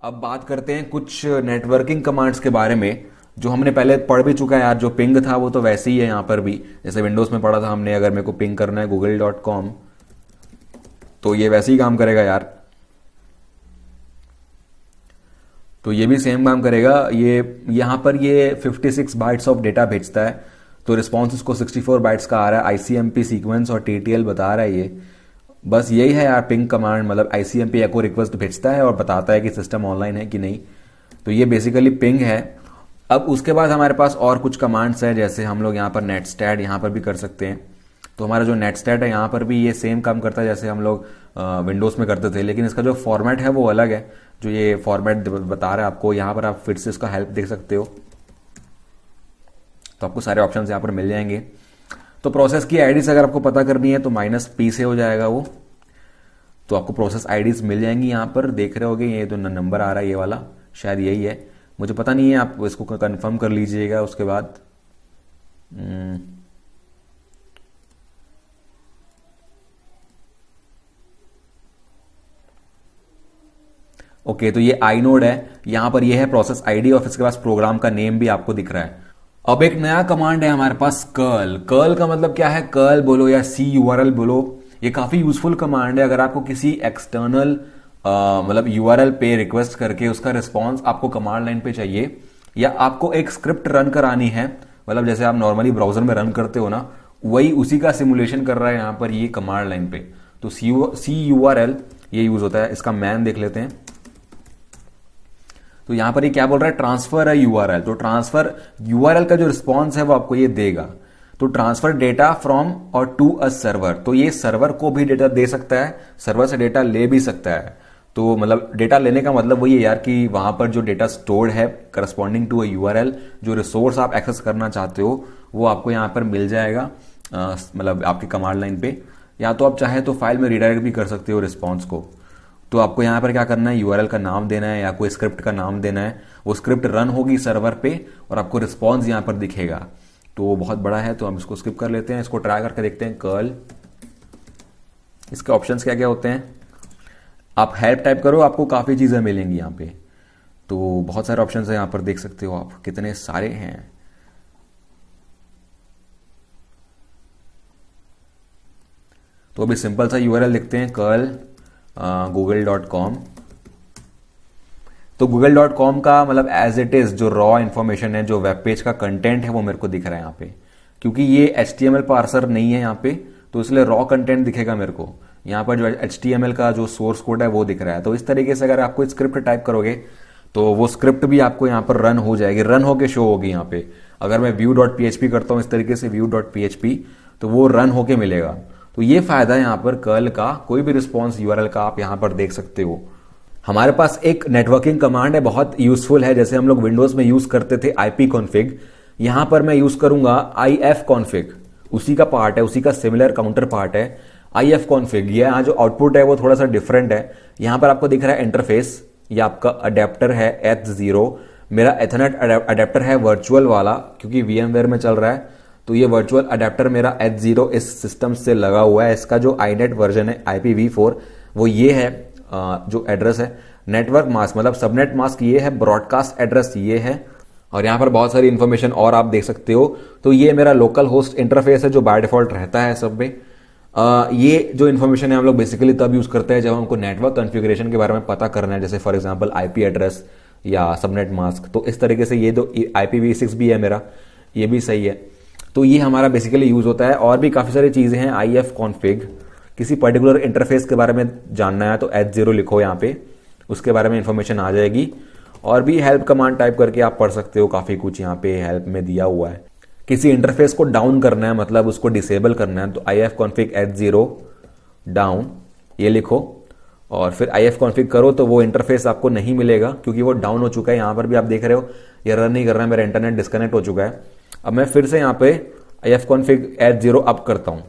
अब बात करते हैं कुछ नेटवर्किंग कमांड्स के बारे में जो हमने पहले पढ़ भी चुका है यार। जो पिंग था वो तो वैसे ही है यहाँ पर भी, जैसे विंडोज में पढ़ा था हमने। अगर मेरे को पिंग करना है google.com तो ये वैसे ही काम करेगा यार। तो ये भी सेम काम करेगा। ये यहाँ पर ये 56 बाइट्स ऑफ डेटा भेजता है, तो रिस्पॉन्स इसको 64 बाइट्स का आ रहा है। आईसीएमपी सीक्वेंस और टीटीएल बता रहा है ये। बस यही है यार पिंग कमांड, मतलब आईसीएमपी एको रिक्वेस्ट भेजता है और बताता है कि सिस्टम ऑनलाइन है कि नहीं। तो ये बेसिकली पिंग है। अब उसके बाद हमारे पास और कुछ कमांड्स है, जैसे हम लोग यहाँ पर नेटस्टैट यहाँ पर भी कर सकते हैं। तो हमारा जो नेटस्टैट है यहाँ पर भी ये सेम काम करता है जैसे हम लोग विंडोज में करते थे, लेकिन इसका जो फॉर्मेट है वो अलग है। जो ये फॉर्मेट बता रहा है आपको, यहाँ पर आप फिर से इसका हेल्प देख सकते हो। तो आपको सारे ऑप्शंस यहाँ पर मिल जाएंगे। तो प्रोसेस की आईडी अगर आपको पता करनी है तो -p से हो जाएगा वो। तो आपको प्रोसेस आईडीज मिल जाएंगी यहाँ पर, देख रहे होगे ये तो नंबर आ रहा है, ये वाला शायद यही है, मुझे पता नहीं है। आप इसको कंफर्म कर लीजिएगा उसके बाद। ओके, तो ये आई नोड है, यहां पर ये है प्रोसेस आईडी और इसके पास प्रोग्राम का नेम भी आपको दिख रहा है। अब एक नया कमांड है हमारे पास, कर्ल। कर्ल का मतलब क्या है? कर्ल बोलो या CURL बोलो, ये काफी यूजफुल कमांड है। अगर आपको किसी एक्सटर्नल मतलब URL पे रिक्वेस्ट करके उसका रिस्पॉन्स आपको कमांड लाइन पे चाहिए, या आपको एक स्क्रिप्ट रन करानी है, मतलब जैसे आप नॉर्मली ब्राउजर में रन करते हो ना, वही उसी का सिमुलेशन कर रहा है यहाँ पर ये कमांड लाइन पे। तो CURL ये यूज होता है। इसका मैन देख लेते हैं। तो यहां पर ये क्या बोल रहा है? ट्रांसफर है URL। तो ट्रांसफर URL का जो रिस्पॉन्स है वो आपको ये देगा। तो ट्रांसफर डेटा फ्रॉम और टू अ सर्वर, तो ये सर्वर को भी डेटा दे सकता है, सर्वर से डेटा ले भी सकता है। तो मतलब डेटा लेने का मतलब वही है यार कि वहां पर जो डेटा स्टोर्ड है करस्पॉन्डिंग टू अ URL, जो रिसोर्स आप एक्सेस करना चाहते हो वो आपको यहां पर मिल जाएगा, मतलब आपके कमांड लाइन पे। या तो आप चाहे तो फाइल में रिडायरेक्ट भी कर सकते हो रिस्पॉन्स को। तो आपको यहां पर क्या करना है? URL का नाम देना है या कोई स्क्रिप्ट का नाम देना है। वो स्क्रिप्ट रन होगी सर्वर पे और आपको रिस्पॉन्स यहां पर दिखेगा। तो वो बहुत बड़ा है तो हम इसको स्किप कर लेते हैं। इसको ट्राई करके देखते हैं। कर्ल, इसके ऑप्शंस क्या क्या होते हैं? आप हेल्प टाइप करो, आपको काफी चीजें मिलेंगी यहाँ पे। तो बहुत सारे ऑप्शंस है यहाँ पर, देख सकते हो आप कितने सारे हैं। तो अभी सिंपल सा URL लिखते हैं, कर्ल google.com। तो google.com का मतलब एज इट इज जो रॉ इन्फॉर्मेशन है, जो वेब पेज का कंटेंट है वो मेरे को दिख रहा है यहाँ पे, क्योंकि ये HTML पार्सर नहीं है यहाँ पे, तो इसलिए रॉ कंटेंट दिखेगा मेरे को। यहाँ पर जो HTML का जो सोर्स कोड है वो दिख रहा है। तो इस तरीके से अगर आप कोई स्क्रिप्ट टाइप करोगे तो वो स्क्रिप्ट भी आपको यहाँ पर रन हो जाएगी, रन होके शो होगी यहाँ पे। अगर मैं view.php करता हूँ इस तरीके से view.php, तो वो रन होके मिलेगा। तो ये फायदा है यहाँ पर कर्ल का, कोई भी रिस्पॉन्स URL का आप यहाँ पर देख सकते हो। हमारे पास एक नेटवर्किंग कमांड है, बहुत यूजफुल है, जैसे हम लोग विंडोज में यूज करते थे ipconfig। यहां पर मैं यूज करूंगा ifconfig, उसी का पार्ट है, उसी का सिमिलर काउंटर पार्ट है ifconfig। ये यहाँ जो आउटपुट है वो थोड़ा सा डिफरेंट है। यहां पर आपको दिख रहा है इंटरफेस, ये आपका अडेप्टर है H0। मेरा एथरनेट अडेप्टर है वर्चुअल वाला, क्योंकि VMware में चल रहा है। तो ये वर्चुअल अडेप्टर मेरा H0 इस सिस्टम से लगा हुआ है। इसका जो iNet वर्जन है IPv4 वो ये है, जो एड्रेस है। नेटवर्क मास्क मतलब सबनेट मास्क ये है, ब्रॉडकास्ट एड्रेस ये है, और यहाँ पर बहुत सारी इंफॉर्मेशन और आप देख सकते हो। तो ये मेरा लोकल होस्ट इंटरफेस है जो बाय डिफॉल्ट रहता है सब में। ये जो इन्फॉर्मेशन है हम लोग बेसिकली तब यूज करते हैं जब हमको नेटवर्क कॉन्फ़िगरेशन के बारे में पता करना है, जैसे फॉर एग्जांपल IP एड्रेस या सबनेट मास्क। तो इस तरीके से ये जो IPv6 भी है मेरा, ये भी सही है। तो ये हमारा बेसिकली यूज होता है। और भी काफी सारी चीजें हैं ifconfig। किसी पर्टिकुलर इंटरफेस के बारे में जानना है तो H0 लिखो यहाँ पे, उसके बारे में इंफॉर्मेशन आ जाएगी। और भी हेल्प कमांड टाइप करके आप पढ़ सकते हो, काफी कुछ यहाँ पे हेल्प में दिया हुआ है। किसी इंटरफेस को डाउन करना है, मतलब उसको डिसेबल करना है, तो ifconfig H0 डाउन ये लिखो और फिर ifconfig करो तो वो इंटरफेस आपको नहीं मिलेगा, क्योंकि वो डाउन हो चुका है। यहाँ पर भी आप देख रहे हो ये रन नहीं कर रहा है, मेरा इंटरनेट डिस्कनेक्ट हो चुका है। अब मैं फिर से यहाँ पे ifconfig H0 अप करता हूं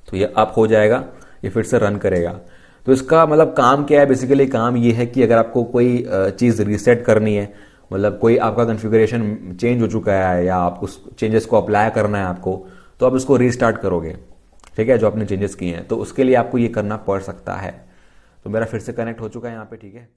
तो ये अप हो जाएगा, ये फिर से रन करेगा। तो इसका मतलब काम क्या है? बेसिकली काम ये है कि अगर आपको कोई चीज रीसेट करनी है, मतलब कोई आपका कॉन्फ़िगरेशन चेंज हो चुका है या आप उस चेंजेस को अप्लाई करना है आपको, तो आप इसको रीस्टार्ट करोगे, ठीक है, जो आपने चेंजेस किए हैं। तो उसके लिए आपको ये करना पड़ सकता है। तो मेरा फिर से कनेक्ट हो चुका है यहाँ पे, ठीक है।